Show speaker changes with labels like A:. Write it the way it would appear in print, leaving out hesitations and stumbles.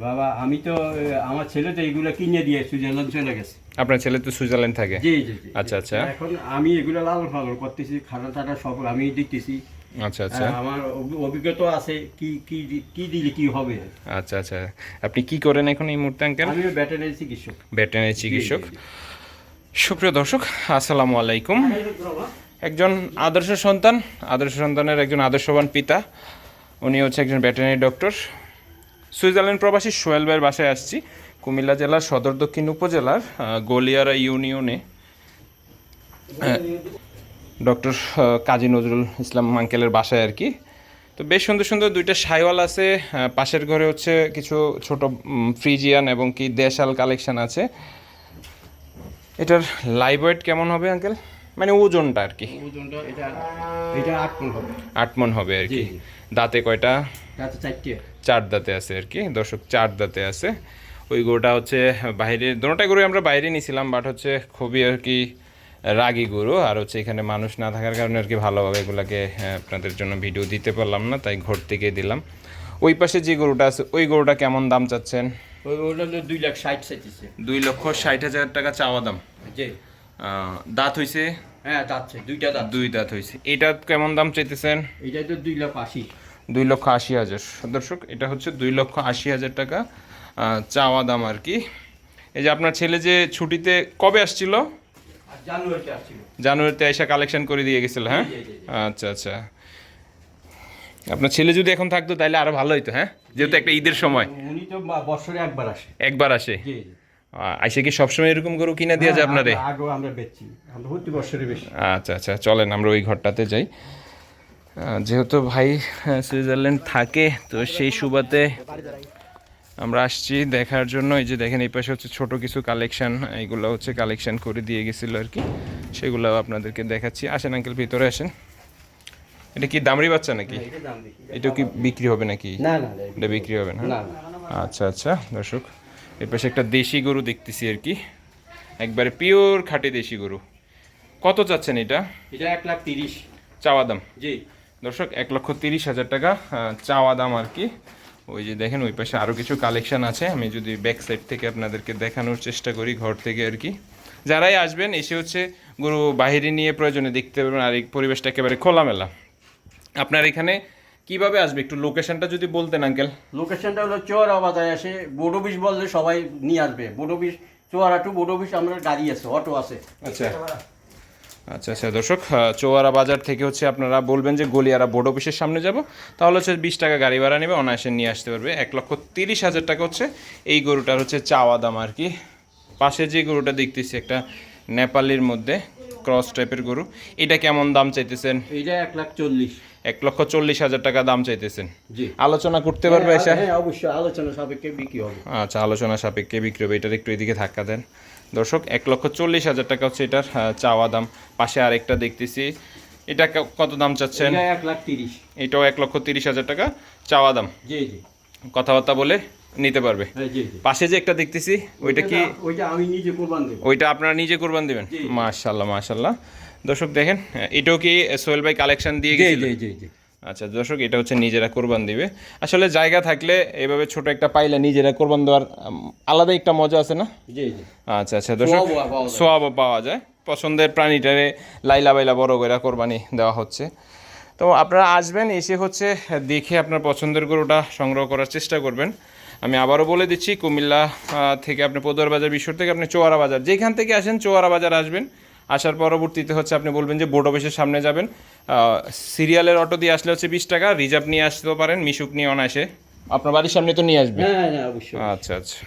A: বাবা আমি তো আমার ছেলে তো এগুলো কিনে দিয়ে সুইজারল্যান্ড চলে গেছে।
B: আপনার ছেলে তো সুইজারল্যান্ড থাকে?
A: জি জি জি।
B: আচ্ছা আচ্ছা।
A: এখন আমি এগুলো লালন পালন করতেছি, খানা টানা সব আমি দেখতেছি।
B: আচ্ছা আচ্ছা।
A: আমার অভিজ্ঞতা আছে কি কি কি দিলে কি হবে।
B: আচ্ছা আচ্ছা। আপনি কি করেন এখন এই মুহূর্তে আঙ্কেল?
A: আমি ভেটেরিনারি চিকিৎসক।
B: ভেটেরিনারি চিকিৎসক।
A: জি, জি, জি।
B: সুপ্রিয় দর্শক, আসসালামু আলাইকুম। একজন আদর্শ সন্তানের একজন আদর্শবান পিতা, উনি হচ্ছে একজন ভেটেরিনারি ডক্টর। সুইজারল্যান্ড প্রবাসী সোহেল ভাইয়ের বাসায় আসছি, কুমিল্লা জেলার সদর দক্ষিণ উপজেলার গলিয়ারা ইউনিয়নে ডক্টর কাজী নজরুল ইসলাম আঙ্কেলের বাসায় আর কি। তো বেশ সুন্দর সুন্দর দুইটা শাইওয়াল আছে, পাশের ঘরে হচ্ছে কিছু ছোট ফ্রিজিয়ান এবং কি দেশাল কালেকশন আছে। এটার লাইভ ওয়েট কেমন হবে আঙ্কেল, মানে ওজনটা আর কি?
A: ওজনটা এটা এটা 8 মণ হবে।
B: 8 মণ হবে আর কি।
A: জি, জি।
B: দাঁতে কয়টা?
A: রাতে 4টে।
B: 4 দাঁতে আছে আর কি দর্শক, 4 দাঁতে আছে। ওই গরুটা হচ্ছে বাইরে, দুটোটা গরু আমরা বাইরে নিয়েছিলাম, বাট হচ্ছে খুবই আর কি রাগী গরু, আর হচ্ছে এখানে মানুষ না থাকার কারণে আর কি ভালোভাবে এগুলাকে আপনাদের জন্য ভিডিও দিতে পারলাম না, তাই ঘর থেকে দিলাম। ওই পাশে যে গরুটা আছে, ওই গরুটা কেমন দাম চাচ্ছেন?
A: ওটা 2,60,000 চাইতেছে।
B: 2,60,000 টাকা চাওয়া দাম।
A: জি।
B: দাঁত হইছে?
A: হ্যাঁ যাচ্ছে, দুইটা দাঁত।
B: 2 দাঁত হইছে। এটা কেমন দাম চাইতেছেন?
A: এটা তো 2,80,000।
B: 2,80,000 দর্শক, এটা হচ্ছে 2,80,000 টাকা চাওয়া দাম আর কি। এই যে আপনার ছেলে যে ছুটিতে কবে আসছিল?
A: জানুয়ারিতে আসছিল।
B: জানুয়ারিতে এসে কালেকশন করে দিয়ে গেছিল, হ্যাঁ?
A: জি, জি, জি।
B: আচ্ছা আচ্ছা। আপনার ছেলে যদি এখন থাকতো তাহলে আরো ভালো হইতো, হ্যাঁ, যেহেতু একটা ঈদের সময়
A: উনি তো বছরে একবার আসে।
B: একবার আসে।
A: জি জি।
B: আইসে কি সবসময় এরকম গরু কিনে দিয়ে যায় আপনারে?
A: আগেও আমরা বেচছি, আমরা প্রতি বছরে বেশি।
B: আচ্ছা আচ্ছা, চলেন আমরা ওই ঘরটাতে যাই। যেহেতু ভাই সুইজারল্যান্ড থাকে, তো সেই সুবাদে আমরা আসছি দেখার জন্য। এই যে দেখেন, এই পাশে হচ্ছে ছোট কিছু কালেকশন, এইগুলো হচ্ছে কালেকশন করে দিয়ে গেছিল আর কি, সেগুলো আপনাদেরকে দেখাচ্ছি। আসেন আঙ্কেল, ভিতরে আসেন। এটা কি দামড়ি বাচ্চা নাকি? এটা কি বিক্রি হবে নাকি?
A: না না
B: এটা বিক্রি হবে না?
A: না।
B: আচ্ছা আচ্ছা দর্শক, এর পাশে একটা দেশি গরু দেখতেছি আর কি, একবারে পিওর খাঁটি দেশি গরু। কত চাচ্ছেন এটা?
A: এটা 1,30,000
B: চাওয়া দাম।
A: জি।
B: দর্শক 1,30,000 টাকা চাওয়া দাম আর কি। ওই যে দেখেন, ওই পাশে আরও কিছু কালেকশন আছে, আমি যদি ব্যাক সাইড থেকে আপনাদেরকে দেখানোর চেষ্টা করি ঘর থেকে আর কি। যারাই আসবেন এসে হচ্ছে গরু বাহিরে নিয়ে প্রয়োজনে দেখতে পারবেন, আর এই পরিবেশটা একেবারে খোলামেলা। আপনার এখানে কিভাবে আসবে একটু লোকেশনটা যদি বলতেন আঙ্কেল।
A: লোকেশনটা হলো চোয়ারা বাজারে আসে, বোডো বিশ বললে সবাই নিয়ে আসবে। বোডো বিশ, চোয়ারা টু বোডো বিশ আমরা গাড়ি আছে, অটো আছে।
B: আচ্ছা আচ্ছা আচ্ছা দর্শক, চৌয়ারা বাজার থেকে হচ্ছে আপনারা বলবেন যে গলিয়ারা বোর্ড অফিসের সামনে যাব, তাহলে হচ্ছে 20 টাকা গাড়ি ভাড়া নেবে, অনায়াসে নিয়ে আসতে পারবে। 1,30,000 টাকা হচ্ছে এই গরুটার হচ্ছে চাওয়া দাম আর কি। পাশে যে গরুটা দেখতেছি একটা নেপালির মধ্যে ক্রস টাইপের গরু, এটা কেমন দাম চাইতেছেন?
A: এইটা 1,40,000।
B: 1,40,000 টাকা দাম চাইতেছেন।
A: জি।
B: আলোচনা করতে পারবে এসে?
A: হ্যাঁ অবশ্যই, আলোচনা সাপেক্ষে বিক্রি হবে।
B: আচ্ছা, আলোচনা সাপেক্ষে বিক্রি হবে। এটার একটু এদিকে ধাক্কা দেন দর্শক। 1,40,000 টাকা হচ্ছে এটার চাওয়া দাম। পাশে আরেকটা দেখতেছি, এটা কত দাম চাচ্ছেন?
A: এটা 1,30,000।
B: এটাও 1,30,000 টাকা চাওয়া দাম।
A: জি জি।
B: কথাবার্তা বলে নিতে পারবে।
A: হ্যাঁ জি জি।
B: পাশে যে একটা দেখতেছি, ওইটা কি?
A: ওইটা আমি নিজে কোরবান দেব।
B: ওইটা আপনারা নিজে কোরবান দিবেন?
A: জি।
B: মাশাআল্লাহ মাশাআল্লাহ দর্শক, দেখেন এটাও কি সোহেল ভাই কালেকশন দিয়ে
A: জি
B: গেছিল?
A: জি জি জি।
B: আচ্ছা দর্শক, এটা হচ্ছে নিজেরা কোরবান দিবে। আসলে জায়গা থাকলে এভাবে ছোট একটা পাইলে নিজেরা কোরবান দেওয়ার আলাদা একটা মজা আছে না?
A: জি জি।
B: আচ্ছা আচ্ছা দর্শক,
A: সোয়াবও পাওয়া যায়।
B: সোয়াবও পাওয়া যায়। পছন্দের প্রাণীটারে লাইলা বাইলা বড় করে কোরবানি দেওয়া হচ্ছে। তো আপনারা আসবেন, এসে হচ্ছে দেখে আপনার পছন্দের গরুটা সংগ্রহ করার চেষ্টা করবেন। আমি আবারও বলে দিচ্ছি, কুমিল্লা থেকে আপনি পদুয়ার বাজার বিশ্বর থেকে আপনি চৌয়ারা বাজার, যেখান থেকে আসেন চৌয়ারা বাজার আসবেন। আসার পরবর্তীতে হচ্ছে আপনি বলবেন যে বোর্ড অফিসের সামনে যাবেন। সিরিয়ালের অটো দিয়ে আসলে হচ্ছে 20 টাকা, রিজার্ভ নিয়ে আসতেও পারেন, মিশুক নিয়ে অনায়াসে আপনার বাড়ির সামনে তো নিয়ে আসবেন।
A: হ্যাঁ হ্যাঁ অবশ্যই।
B: আচ্ছা আচ্ছা।